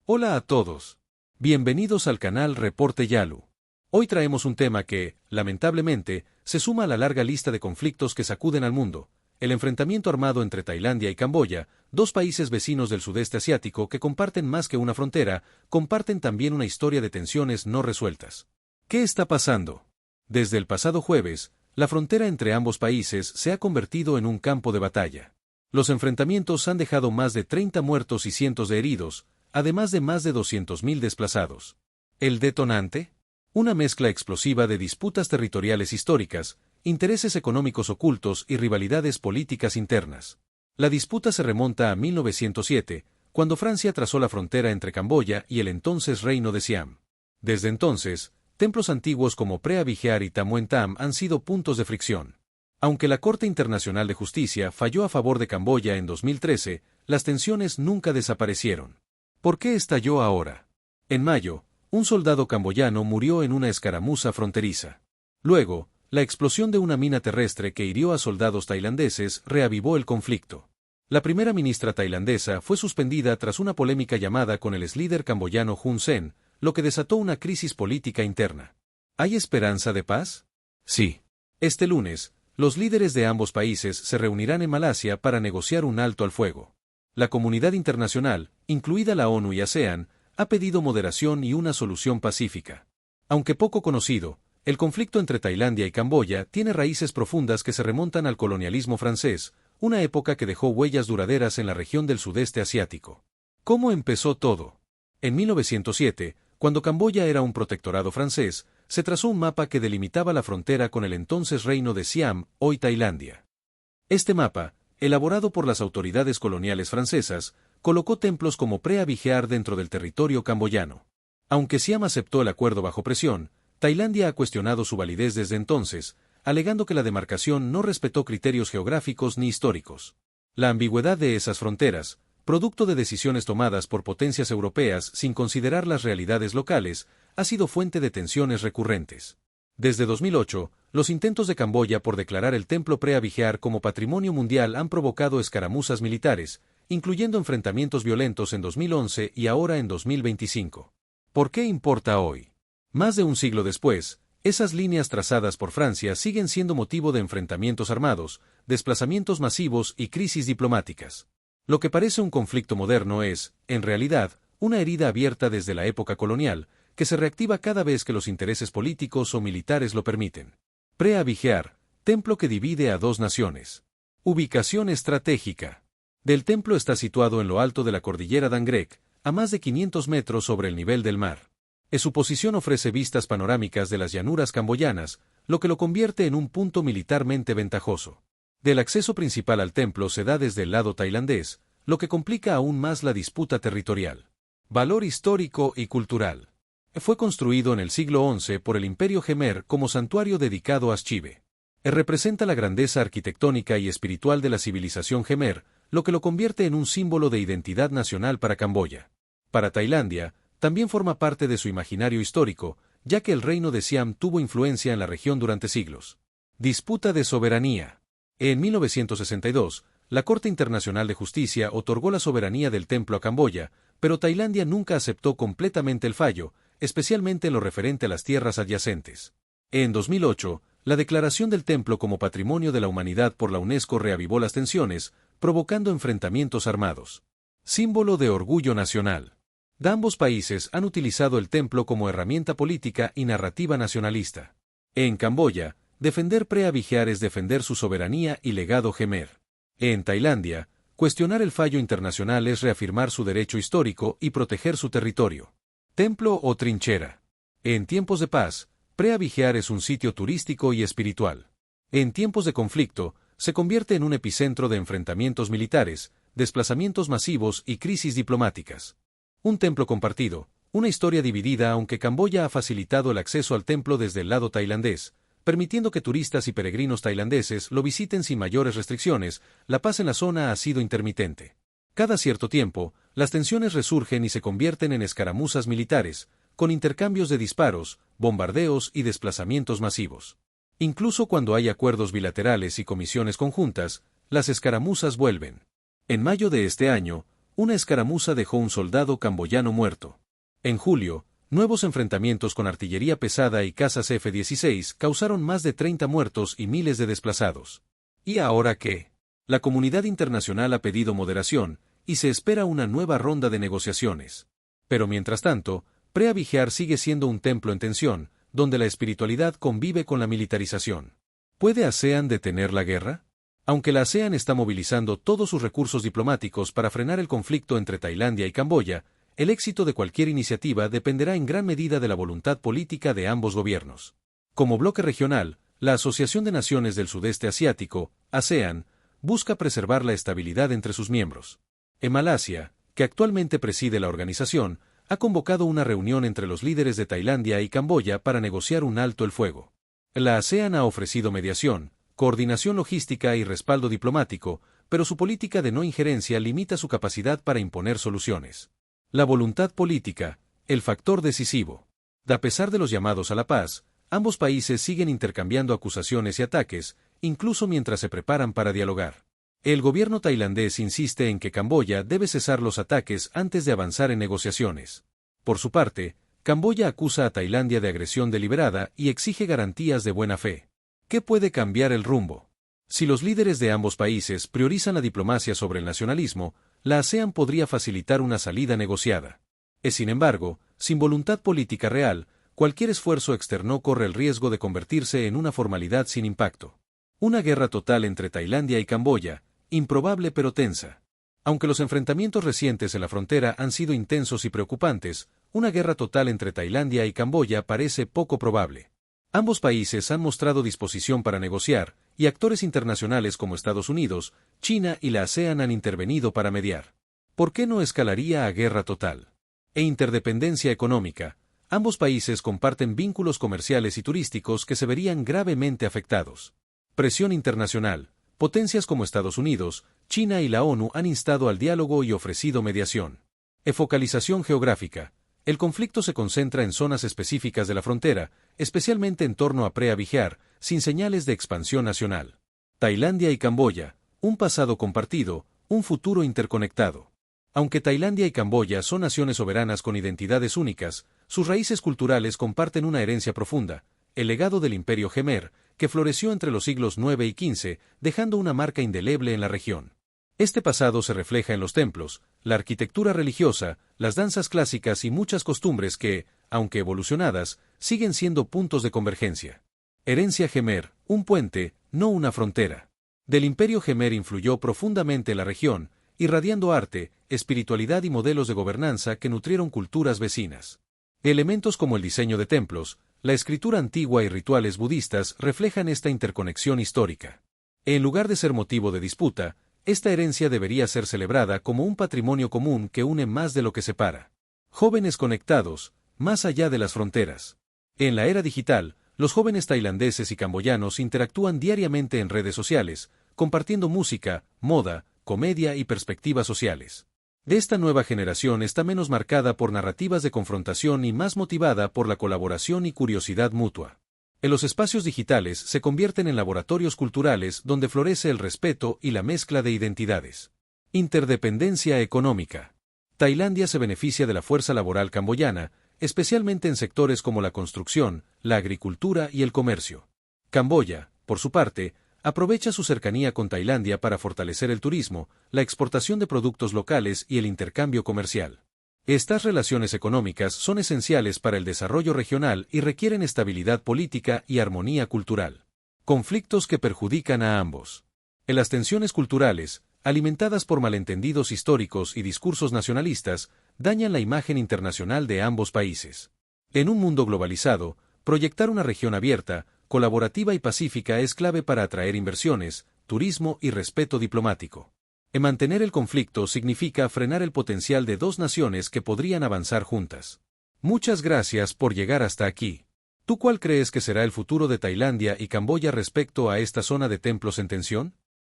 Hola a todos. Bienvenidos al canal Reporte Yalu. Hoy traemos un tema que, lamentablemente, se suma a la larga lista de conflictos que sacuden al mundo: el enfrentamiento armado entre Tailandia y Camboya, dos países vecinos del sudeste asiático que comparten más que una frontera, comparten también una historia de tensiones no resueltas. ¿Qué está pasando? Desde el pasado jueves, la frontera entre ambos países se ha convertido en un campo de batalla. Los enfrentamientos han dejado más de 30 muertos y cientos de heridos, además de más de 200.000 desplazados. ¿El detonante? Una mezcla explosiva de disputas territoriales históricas, intereses económicos ocultos y rivalidades políticas internas. La disputa se remonta a 1907, cuando Francia trazó la frontera entre Camboya y el entonces Reino de Siam. Desde entonces, templos antiguos como Preah Vihear y Tam Mueang Tam han sido puntos de fricción. Aunque la Corte Internacional de Justicia falló a favor de Camboya en 2013, las tensiones nunca desaparecieron. ¿Por qué estalló ahora? En mayo, un soldado camboyano murió en una escaramuza fronteriza. Luego, la explosión de una mina terrestre que hirió a soldados tailandeses reavivó el conflicto. La primera ministra tailandesa fue suspendida tras una polémica llamada con el exlíder camboyano Hun Sen, lo que desató una crisis política interna. ¿Hay esperanza de paz? Sí. Este lunes, los líderes de ambos países se reunirán en Malasia para negociar un alto al fuego. La comunidad internacional, incluida la ONU y ASEAN, ha pedido moderación y una solución pacífica. Aunque poco conocido, el conflicto entre Tailandia y Camboya tiene raíces profundas que se remontan al colonialismo francés, una época que dejó huellas duraderas en la región del sudeste asiático. ¿Cómo empezó todo? En 1907, cuando Camboya era un protectorado francés, se trazó un mapa que delimitaba la frontera con el entonces Reino de Siam, hoy Tailandia. Este mapa, elaborado por las autoridades coloniales francesas, colocó templos como Preah Vihear dentro del territorio camboyano. Aunque Siam aceptó el acuerdo bajo presión, Tailandia ha cuestionado su validez desde entonces, alegando que la demarcación no respetó criterios geográficos ni históricos. La ambigüedad de esas fronteras, producto de decisiones tomadas por potencias europeas sin considerar las realidades locales, ha sido fuente de tensiones recurrentes. Desde 2008, los intentos de Camboya por declarar el templo Preah Vihear como patrimonio mundial han provocado escaramuzas militares, incluyendo enfrentamientos violentos en 2011 y ahora en 2025. ¿Por qué importa hoy? Más de un siglo después, esas líneas trazadas por Francia siguen siendo motivo de enfrentamientos armados, desplazamientos masivos y crisis diplomáticas. Lo que parece un conflicto moderno es, en realidad, una herida abierta desde la época colonial, que se reactiva cada vez que los intereses políticos o militares lo permiten. Preah Vihear, templo que divide a dos naciones. Ubicación estratégica. Del templo está situado en lo alto de la cordillera Dangrek, a más de 500 metros sobre el nivel del mar. Su posición ofrece vistas panorámicas de las llanuras camboyanas, lo que lo convierte en un punto militarmente ventajoso. Del acceso principal al templo se da desde el lado tailandés, lo que complica aún más la disputa territorial. Valor histórico y cultural. Fue construido en el siglo XI por el Imperio Khmer como santuario dedicado a Shive. Representa la grandeza arquitectónica y espiritual de la civilización Khmer, lo que lo convierte en un símbolo de identidad nacional para Camboya. Para Tailandia, también forma parte de su imaginario histórico, ya que el reino de Siam tuvo influencia en la región durante siglos. Disputa de soberanía. En 1962, la Corte Internacional de Justicia otorgó la soberanía del templo a Camboya, pero Tailandia nunca aceptó completamente el fallo, especialmente en lo referente a las tierras adyacentes. En 2008, la declaración del templo como Patrimonio de la Humanidad por la UNESCO reavivó las tensiones, provocando enfrentamientos armados. Símbolo de orgullo nacional. Ambos países han utilizado el templo como herramienta política y narrativa nacionalista. En Camboya, defender Preah Vihear es defender su soberanía y legado Khmer. En Tailandia, cuestionar el fallo internacional es reafirmar su derecho histórico y proteger su territorio. Templo o trinchera. En tiempos de paz, Preah Vihear es un sitio turístico y espiritual. En tiempos de conflicto, se convierte en un epicentro de enfrentamientos militares, desplazamientos masivos y crisis diplomáticas. Un templo compartido, una historia dividida, aunque Camboya ha facilitado el acceso al templo desde el lado tailandés, permitiendo que turistas y peregrinos tailandeses lo visiten sin mayores restricciones. La paz en la zona ha sido intermitente. Cada cierto tiempo, las tensiones resurgen y se convierten en escaramuzas militares, con intercambios de disparos, bombardeos y desplazamientos masivos. Incluso cuando hay acuerdos bilaterales y comisiones conjuntas, las escaramuzas vuelven. En mayo de este año, una escaramuza dejó un soldado camboyano muerto. En julio, nuevos enfrentamientos con artillería pesada y cazas F-16 causaron más de 30 muertos y miles de desplazados. ¿Y ahora qué? La comunidad internacional ha pedido moderación, y se espera una nueva ronda de negociaciones. Pero mientras tanto, Preah Vihear sigue siendo un templo en tensión, donde la espiritualidad convive con la militarización. ¿Puede ASEAN detener la guerra? Aunque la ASEAN está movilizando todos sus recursos diplomáticos para frenar el conflicto entre Tailandia y Camboya, el éxito de cualquier iniciativa dependerá en gran medida de la voluntad política de ambos gobiernos. Como bloque regional, la Asociación de Naciones del Sudeste Asiático, ASEAN, busca preservar la estabilidad entre sus miembros. En Malasia, que actualmente preside la organización, ha convocado una reunión entre los líderes de Tailandia y Camboya para negociar un alto el fuego. La ASEAN ha ofrecido mediación, coordinación logística y respaldo diplomático, pero su política de no injerencia limita su capacidad para imponer soluciones. La voluntad política, el factor decisivo. A pesar de los llamados a la paz, ambos países siguen intercambiando acusaciones y ataques, incluso mientras se preparan para dialogar. El gobierno tailandés insiste en que Camboya debe cesar los ataques antes de avanzar en negociaciones. Por su parte, Camboya acusa a Tailandia de agresión deliberada y exige garantías de buena fe. ¿Qué puede cambiar el rumbo? Si los líderes de ambos países priorizan la diplomacia sobre el nacionalismo, la ASEAN podría facilitar una salida negociada. Sin embargo, sin voluntad política real, cualquier esfuerzo externo corre el riesgo de convertirse en una formalidad sin impacto. Una guerra total entre Tailandia y Camboya, improbable pero tensa. Aunque los enfrentamientos recientes en la frontera han sido intensos y preocupantes, una guerra total entre Tailandia y Camboya parece poco probable. Ambos países han mostrado disposición para negociar, y actores internacionales como Estados Unidos, China y la ASEAN han intervenido para mediar. ¿Por qué no escalaría a guerra total? Interdependencia económica. Ambos países comparten vínculos comerciales y turísticos que se verían gravemente afectados. Presión internacional. Potencias como Estados Unidos, China y la ONU han instado al diálogo y ofrecido mediación. Focalización geográfica. El conflicto se concentra en zonas específicas de la frontera, especialmente en torno a Preah Vihear, sin señales de expansión nacional. Tailandia y Camboya, un pasado compartido, un futuro interconectado. Aunque Tailandia y Camboya son naciones soberanas con identidades únicas, sus raíces culturales comparten una herencia profunda, el legado del Imperio Jemer, que floreció entre los siglos IX y XV, dejando una marca indeleble en la región. Este pasado se refleja en los templos, la arquitectura religiosa, las danzas clásicas y muchas costumbres que, aunque evolucionadas, siguen siendo puntos de convergencia. Herencia Jemer, un puente, no una frontera. Del Imperio Jemer influyó profundamente la región, irradiando arte, espiritualidad y modelos de gobernanza que nutrieron culturas vecinas. Elementos como el diseño de templos, la escritura antigua y rituales budistas reflejan esta interconexión histórica. En lugar de ser motivo de disputa, esta herencia debería ser celebrada como un patrimonio común que une más de lo que separa. Jóvenes conectados, más allá de las fronteras. En la era digital, los jóvenes tailandeses y camboyanos interactúan diariamente en redes sociales, compartiendo música, moda, comedia y perspectivas sociales. Esta nueva generación está menos marcada por narrativas de confrontación y más motivada por la colaboración y curiosidad mutua. En los espacios digitales se convierten en laboratorios culturales donde florece el respeto y la mezcla de identidades. Interdependencia económica. Tailandia se beneficia de la fuerza laboral camboyana, especialmente en sectores como la construcción, la agricultura y el comercio. Camboya, por su parte, aprovecha su cercanía con Tailandia para fortalecer el turismo, la exportación de productos locales y el intercambio comercial. Estas relaciones económicas son esenciales para el desarrollo regional y requieren estabilidad política y armonía cultural. Conflictos que perjudican a ambos. En las tensiones culturales, alimentadas por malentendidos históricos y discursos nacionalistas, dañan la imagen internacional de ambos países. En un mundo globalizado, proyectar una región abierta, colaborativa y pacífica es clave para atraer inversiones, turismo y respeto diplomático. Mantener el conflicto significa frenar el potencial de dos naciones que podrían avanzar juntas. Muchas gracias por llegar hasta aquí. ¿Tú cuál crees que será el futuro de Tailandia y Camboya respecto a esta zona de templos en tensión?